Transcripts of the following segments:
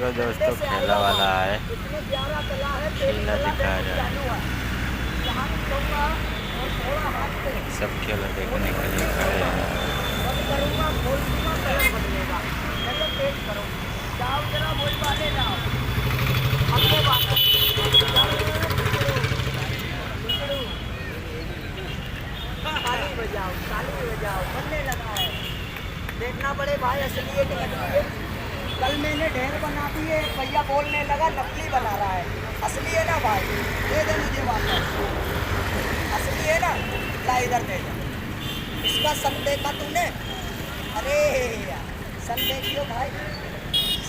तो दोस्तों खेला वाला है, खेला दिखा रहा है। सब खेला देखने के लिए खड़े हैं। देखना पड़े भाई, असली की नकली है। कल मैंने ढेर बना दी है, भैया बोलने लगा नकली बना रहा है। असली है ना भाई, दे दे मुझे वापस। असली है ना, ला इधर दे दे। इसका सन देखा तूने? अरे यार, सन देखियो भाई,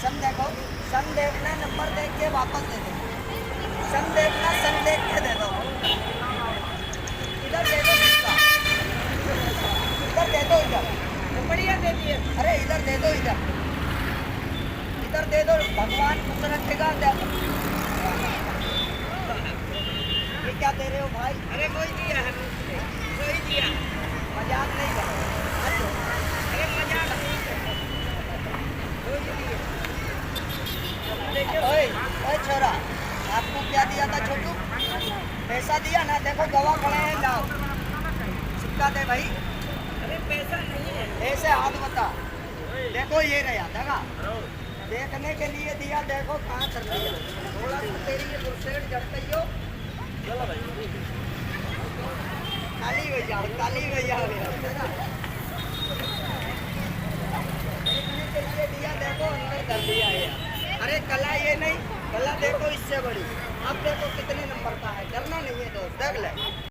सन देखो, सन देखना, नंबर देख के वापस दे दो। सन देखना, सन देख के दे दो। इधर दे दो इसका, इधर दे दो, इधर बढ़िया दे दिए। अरे इधर दे दो, इधर दे दो, भगवान खुश रखेगा। ये क्या दे रहे हो भाई? अरे कोई दिया है, कोई दिया, मजाक नहीं करो। अरे मजाक नहीं करो, ओए ओए छोरा, आपको क्या दिया था छोटू? पैसा दिया ना, देखो गवाह खड़े हैं, लाओ सिक्का दे भाई। अरे पैसा नहीं है, ऐसे हाथ बता, देखो ये रहा दगा, देखने के लिए दिया, देखो कहाँ चल रही है। थोड़ा सा तेरी ये गुरसेट जड़ते ही हो। चलो भाई, काली भैया, काली भैया देखने के लिए दिया, देखो अंदर कर दिया है। अरे कला ये नहीं, कला देखो इससे बड़ी। अब देखो